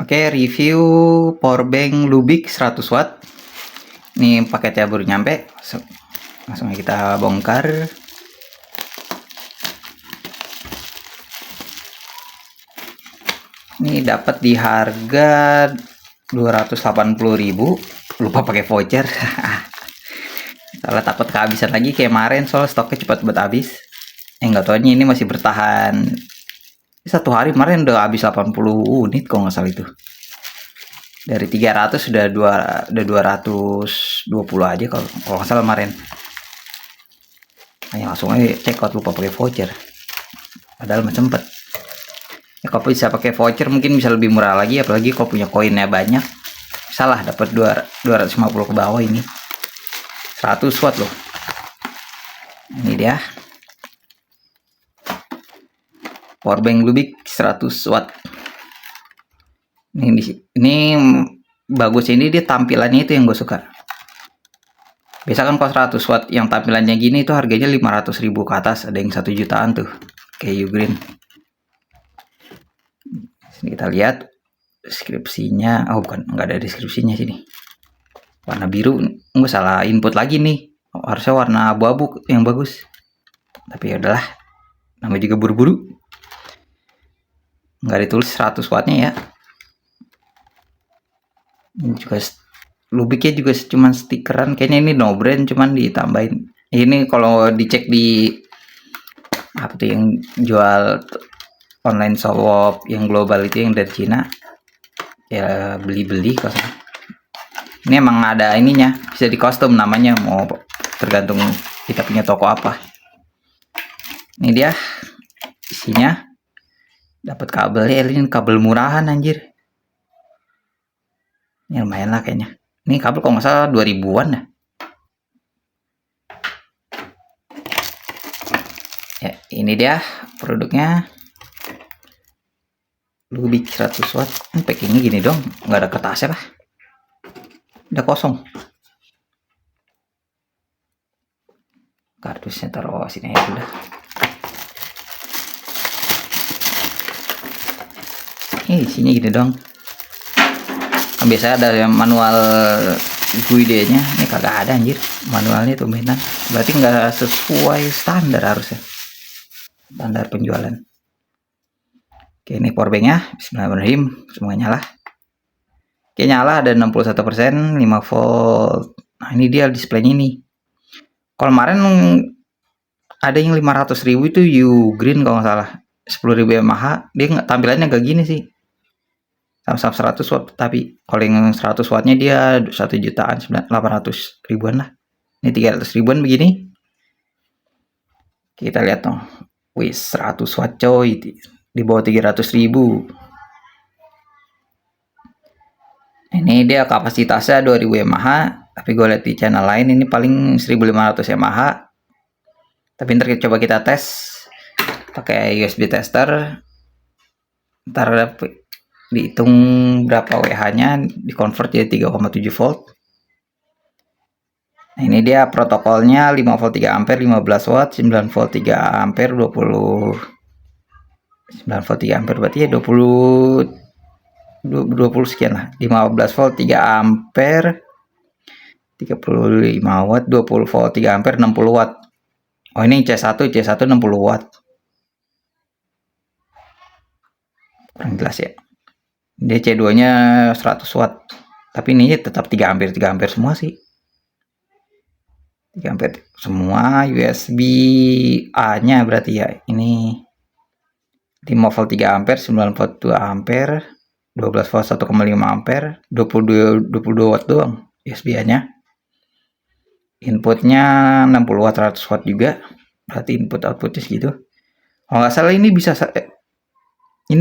Oke, review powerbank Lubick 100 watt. Ini paketnya baru nyampe. Langsung aja kita bongkar. Ini dapat di harga 280.000. Lupa pakai voucher. Soalnya takut kehabisan lagi kayak kemarin, soal stoknya cepat buat habis. Nggak taunya ini masih bertahan. Satu hari kemarin udah habis 80 unit kalau nggak salah itu. Dari 300 sudah 220 aja kalau nggak salah kemarin. Hanya langsung aja check out, lupa pakai voucher. Padahal masih sempet. Ya, kalau bisa pakai voucher mungkin bisa lebih murah lagi, apalagi kalau punya koinnya banyak. Salah dapat 250 ke bawah ini. 100 watt loh. Ini dia. Powerbank Lubick 100 watt. Ini bagus, ini dia tampilannya itu yang gue suka. Biasa kan kalau 100 watt yang tampilannya gini itu harganya 500.000 ke atas, ada yang 1 jutaan tuh kayak Ugreen. Sini kita lihat deskripsinya. Oh bukan, nggak ada deskripsinya sini. Warna biru, nggak salah input lagi nih. Harusnya warna abu-abu yang bagus. Tapi ya udahlah, namanya juga buru-buru. Nggak ditulis 100 wattnya ya. Ini juga Lubicknya juga cuma stikeran, kayaknya ini no brand, cuman ditambahin. Ini kalau dicek di apa tuh yang jual online shop yang global itu, yang dari Cina, ya beli-beli kok. Ini emang ada ininya, bisa di custom namanya, mau tergantung kita punya toko apa. Ini dia isinya. Dapat kabelnya, ini kabel murahan anjir. Ini lumayan lah kayaknya. Ini kabel kalau nggak salah 2000-an ya. Ya, ini dia produknya. Lubick 100 watt. Packingnya gini dong, nggak ada kertasnya lah. Udah kosong. Kardusnya taruh sini aja udah. Isinya gini dong. Kan biasanya ada yang manual guide-nya, ini kagak ada anjir. Manualnya tuh mainan. Berarti nggak sesuai standar harusnya. Standar penjualan. Oke, ini powerbanknya. Bismillahirrahmanirrahim. Semoga nyala. Oke, nyala, ada 61%, 5 volt. Nah, ini dia displaynya ini. Kalau kemarin ada yang 500.000 itu Ugreen kalau nggak salah. 10.000 mAh. Dia tampilannya nggak gini sih. Sama-sama 100 watt, tapi kalau yang 100 wattnya dia 1 jutaan 800 ribuan lah. Ini 300 ribuan begini. Kita lihat dong. Wih, 100 watt coy, di bawah 300.000. Ini dia kapasitasnya 2000 mAh, tapi gue lihat di channel lain ini paling 1500 mAh. Tapi ntar coba kita tes pakai USB tester. Ntar dihitung berapa WH-nya, dikonvert jadi 3,7 volt. Nah, ini dia protokolnya 5 volt 3 ampere 15 watt, 9 volt 3 ampere 20, 9 volt 3 ampere berarti ya 20 sekian lah. 15 volt 3 ampere 35 watt, 20 volt 3 ampere 60 watt. Oh, ini C1 60 watt. Kurang jelas ya. DC2-nya 100 watt. Tapi ini tetap 3 ampere semua sih. 3 ampere semua. USB A-nya berarti ya. Ini 5 volt 3 ampere, 9 volt 2 ampere, 12 volt 1,5 ampere, 22 watt doang USB A-nya. Inputnya 60 watt 100 watt juga. Berarti input outputnya segitu. Kalau nggak salah ini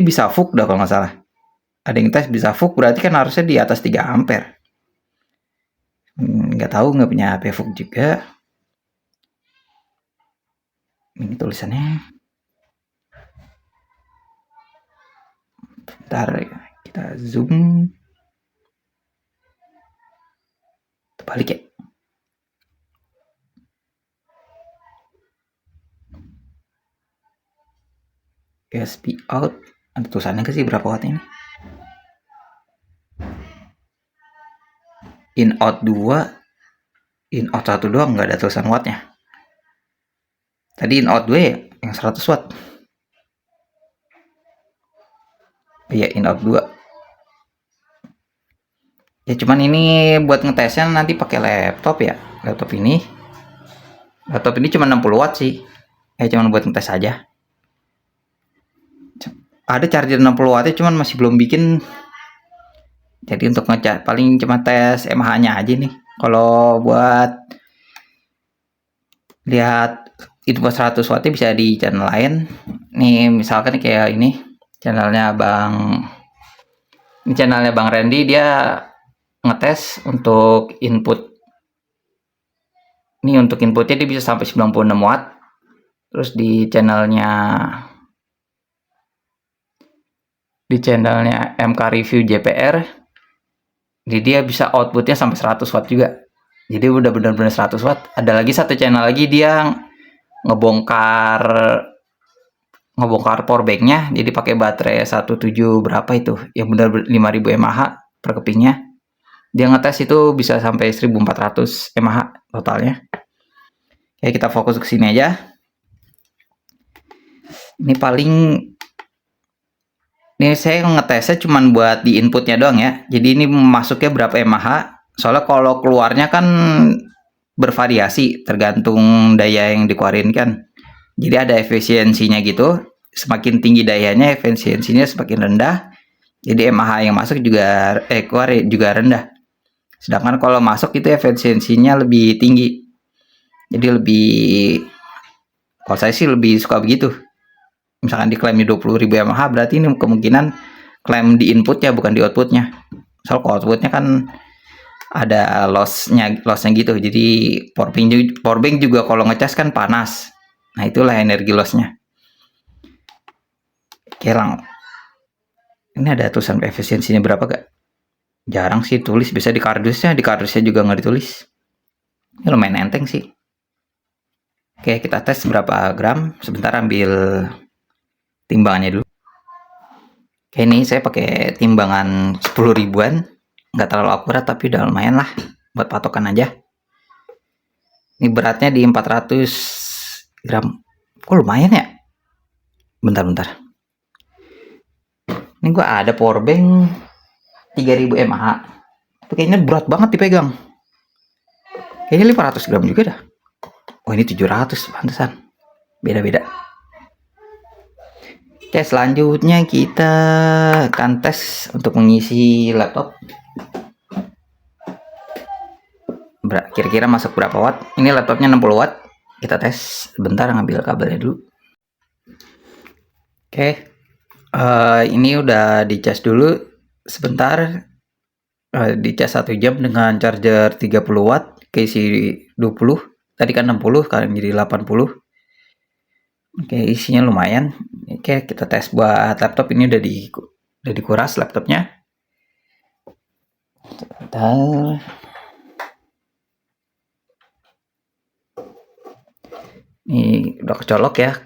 bisa VOOC dah kalau nggak salah. Ada yang tes bisa VOOC, berarti kan harusnya di atas 3 ampere. Nggak tahu, nggak punya HP VOOC juga. Ini tulisannya. Bentar kita zoom. Terbalik ya. USB out. Ada tulisannya ke sih berapa watt ini? in out 2, in out 1 doang, nggak ada tulisan wattnya. Tadi in out 2 ya yang 100 watt. Iya, in out 2. Ya cuman ini buat ngetesnya nanti pakai laptop ya. Laptop ini cuma 60 watt sih. Cuman buat ngetes aja. Ada charger 60 watt cuman masih belum bikin. Jadi untuk ngecas paling cuma tes mAh-nya aja nih. Kalau buat lihat info 100 watt bisa di channel lain. Nih misalkan kayak ini channelnya Bang Randy, dia ngetes untuk input. Ini untuk inputnya dia bisa sampai 96 watt. Terus di channelnya MK Review JPR, jadi dia bisa outputnya sampai 100 watt juga. Jadi udah benar-benar 100 watt. Ada lagi satu channel lagi dia ngebongkar powerbanknya, jadi pakai baterai 17 berapa itu yang benar 5000 mAh per kepingnya. Dia ngetes itu bisa sampai 1400 mAh totalnya. Oke, kita fokus ke sini aja. Ini saya ngetesnya cuman buat di inputnya doang ya. Jadi ini masuknya berapa mAh. Soalnya kalau keluarnya kan bervariasi tergantung daya yang dikeluarin kan. Jadi ada efisiensinya gitu. Semakin tinggi dayanya, efisiensinya semakin rendah. Jadi mAh yang masuk juga keluar juga rendah. Sedangkan kalau masuk itu efisiensinya lebih tinggi. Jadi kalau saya sih lebih suka begitu. Misalkan diklaim di 20.000 mAh, berarti ini kemungkinan klaim di inputnya bukan di outputnya. Soal outputnya kan ada lossnya gitu. Jadi powerbank juga kalau ngecas kan panas. Nah itulah energi lossnya. Oke, ini ada tulisan efisiensinya berapa gak? Jarang sih tulis, bisa di kardusnya juga nggak ditulis. Ini lumayan enteng sih. Oke, kita tes berapa gram. Sebentar ambil timbangannya dulu. Oke, ini saya pakai timbangan 10 ribuan. Nggak terlalu akurat tapi udah lumayan lah buat patokan aja. Ini beratnya di 400 gram. Kok lumayan ya? Bentar. Ini gua ada powerbank 3000 mAh. Tapi kayaknya berat banget dipegang. Kayaknya 500 gram juga dah. Oh, ini 700, pantesan. Beda-beda. Oke, selanjutnya kita akan tes untuk mengisi laptop. Kira-kira masuk berapa watt? Ini laptopnya 60 watt. Kita tes. Bentar, ngambil kabelnya dulu. Oke. Ini udah dicas dulu. Sebentar. Dicas 1 jam dengan charger 30 watt. Keisi 20. Tadi kan 60, sekarang jadi 80. Oke, isinya lumayan. Oke, kita tes buat laptop. Ini udah dikuras laptopnya. Bentar. Ini udah kecolok ya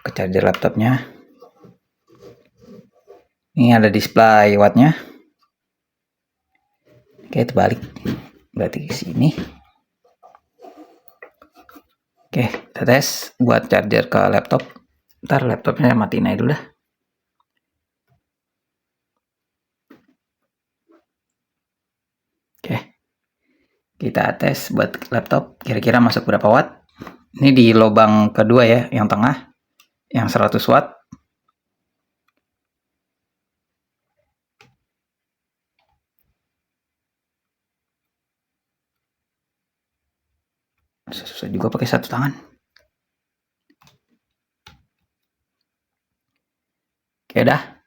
ke charger laptopnya. Ini ada display wattnya. Oke, terbalik. Berarti ke sini. Oke, kita tes buat charger ke laptop. Ntar laptopnya matiin aja dulu dah. Oke, kita tes buat laptop. Kira-kira masuk berapa watt? Ini di lubang kedua ya, yang tengah, yang 100 watt. Susah juga pakai satu tangan. Oke dah,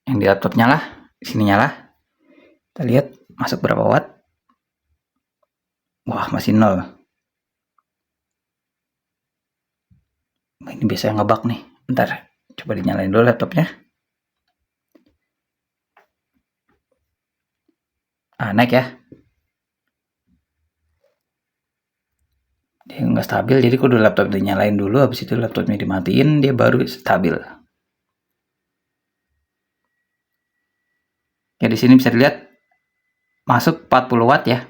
yang di laptop nyala, sini nyala. Kita lihat masuk berapa watt. Wah, masih 0. Ini biasanya ngebug nih. Bentar, coba dinyalain dulu laptopnya. Naik ya. Dia nggak stabil, jadi kudu laptop dinyalain dulu, habis itu laptopnya dimatiin, dia baru stabil. Ya, di sini bisa dilihat masuk 40 watt ya.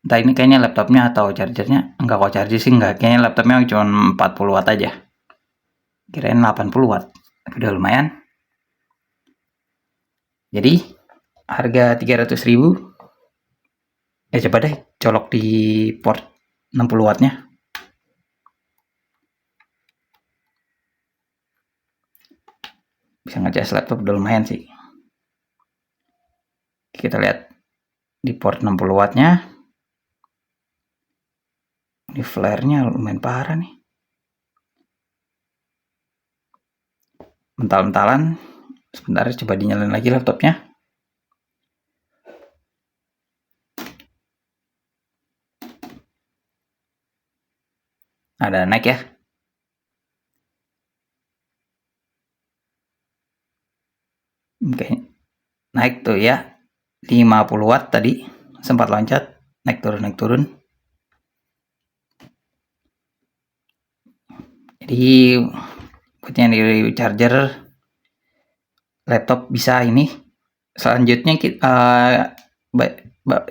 Entah ini kayaknya laptopnya atau chargernya. Enggak, kok charger sih enggak, kayaknya laptopnya cuma 40 watt aja, kirain 80 watt. Udah lumayan. Jadi harga 300.000. Coba deh colok di port 60 wattnya. Bisa ngecas laptop, udah lumayan sih. Kita lihat di port 60 wattnya. Ini flare-nya lumayan parah nih. Mental-mentalan. Sebentar, coba dinyalain lagi laptopnya. Ada naik ya. Oke, naik tuh ya. 50 watt tadi sempat loncat, naik turun. Jadi buatnya dari charger laptop bisa ini. Selanjutnya kita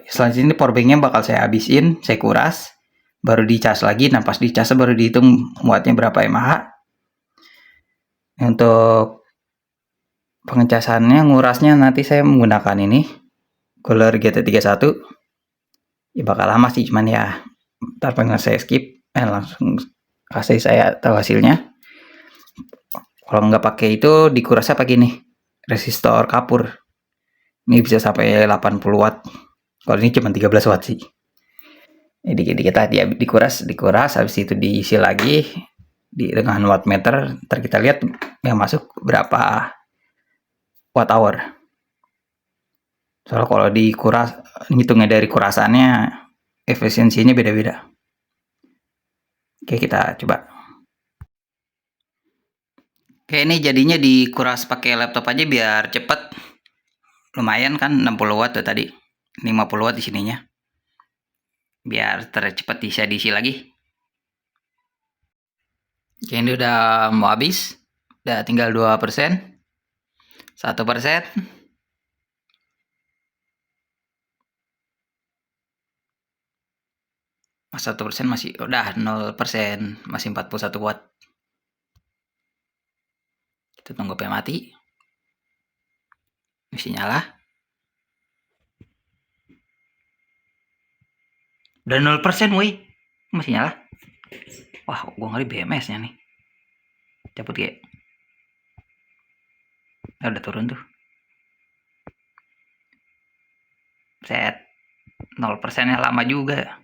selanjutnya powerbanknya bakal saya habisin, saya kuras, baru dicas lagi. Nah, pas dicas baru dihitung muatnya berapa mAh. Untuk pengecasannya, ngurasnya nanti saya menggunakan ini cooler GT31. Ya bakal lama sih, cuman ya ntar pengen saya skip, langsung kasih saya tahu hasilnya. Kalau nggak pakai itu, dikurasnya pakai nih resistor kapur. Ini bisa sampai 80 watt. Kalau ini cuma 13 watt sih. Dikit-dikit tadi dikuras, habis itu diisi lagi dengan wattmeter. Ntar kita lihat yang masuk berapa watt hour. Soalnya kalau dikuras, ngitungnya dari kurasannya, efisiensinya beda-beda. Oke, kita coba. Oke, ini jadinya dikuras pakai laptop aja biar cepet. Lumayan kan, 60 watt tuh tadi, 50 watt di sininya. Biar tercepat bisa diisi lagi. Oke, ini udah mau habis. Udah tinggal 2%. 1%. 1% masih udah 0%, masih 41 watt. Kita tunggu sampai mati. Masih nyala. Udah 0%, woi. Masih nyala. Wah, gua ngeri BMS-nya nih. Cabut kayak. Udah turun tuh. Set. 0%-nya lama juga.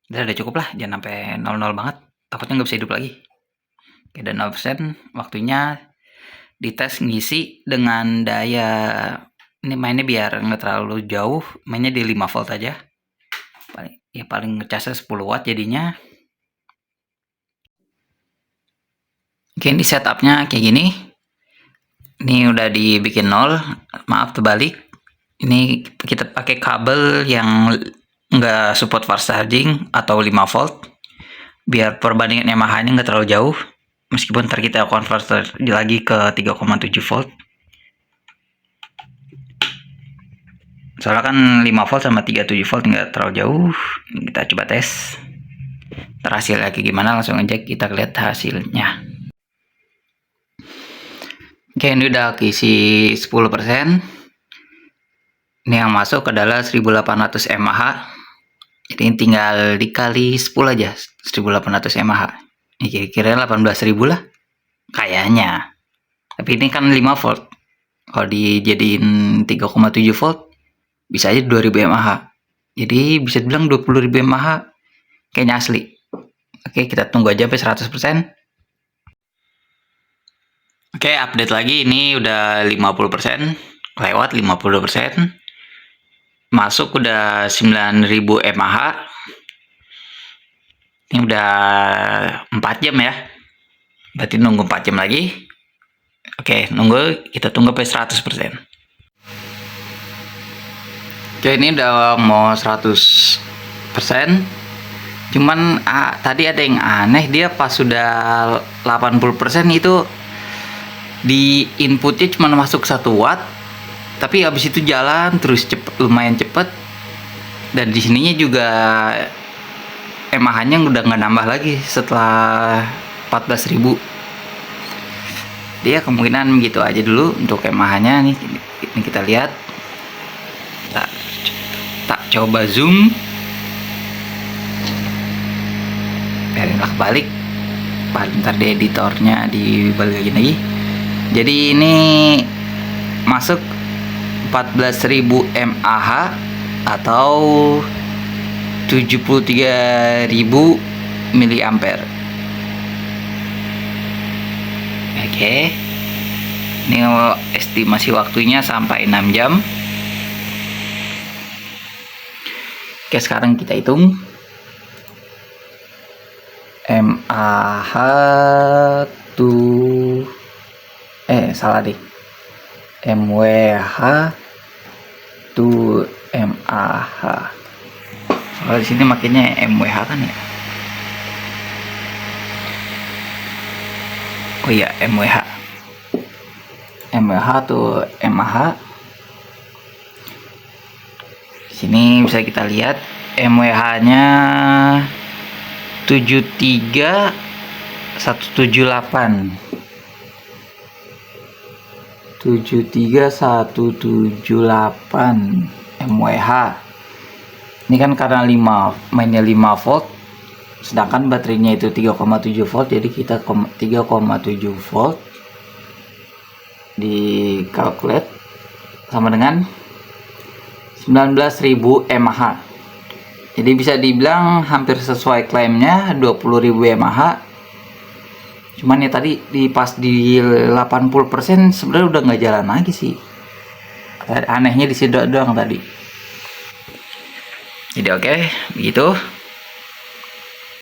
Udah cukup lah, jangan sampai 00 banget. Takutnya nggak bisa hidup lagi. Oke, dan 0%, waktunya dites ngisi dengan daya. Ini mainnya biar nggak terlalu jauh, mainnya di 5 volt aja. Paling ngecasnya 10 watt jadinya. Oke, ini setupnya kayak gini. Ini udah dibikin 0, maaf terbalik. Ini kita pakai kabel yang nggak support fast charging atau 5 volt, biar perbandingan Yamaha-nya nggak terlalu jauh. Meskipun ntar kita converter lagi ke 3,7 volt. Soalnya kan 5 volt sama 37 volt nggak terlalu jauh. Kita coba tes. Hasilnya kayak gimana, langsung aja kita lihat hasilnya. Oke, ini udah keisi 10%. Ini yang masuk adalah 1800 mAh. Jadi tinggal dikali 10 aja, 1800 mAh. Ini kira-kira 18.000 lah. Kayaknya. Tapi ini kan 5 volt. Kalau dijadiin 3,7 volt, bisa aja 2000 mAh. Jadi bisa dibilang 20.000 mAh. Kayaknya asli. Oke, kita tunggu aja sampai 100%. Oke, update lagi. Ini udah 50%. Lewat 52%. Masuk udah 9000 mAh. Ini udah 4 jam ya. Berarti nunggu 4 jam lagi. Oke, kita tunggu sampai 100%. Oke, ini udah mau 100%. Cuman tadi ada yang aneh, dia pas sudah 80% itu di inputnya cuma masuk 1 watt, Tapi habis itu jalan terus cepet, lumayan cepet. Dan di sininya juga mAh-nya udah nggak nambah lagi setelah 14.000. Dia kemungkinan begitu aja dulu untuk mAh-nya nih. Ini kita lihat. Tak coba zoom. Biarinlah balik. Ntar di editornya dibalikin lagi. Jadi ini masuk 14.000 mAh atau 73.000 miliampere. Oke. Ini estimasi waktunya sampai 6 jam. Oke, sekarang kita hitung. mAh tuh salah deh. mWh tuh mAh. Soalnya di sini makinnya mWh kan ya. Oh iya, mWh. mWh tuh mAh. Sini bisa kita lihat mWh-nya 73178 mWh. Ini kan karena mainnya 5 volt, sedangkan baterainya itu 3,7 volt, jadi kita 3,7 volt di calculate sama dengan 19.000 mAh. Jadi bisa dibilang hampir sesuai klaimnya 20.000 mAh. Cuman ya tadi pas di 80% sebenarnya udah nggak jalan lagi sih. Anehnya di situ doang tadi. Jadi oke, begitu.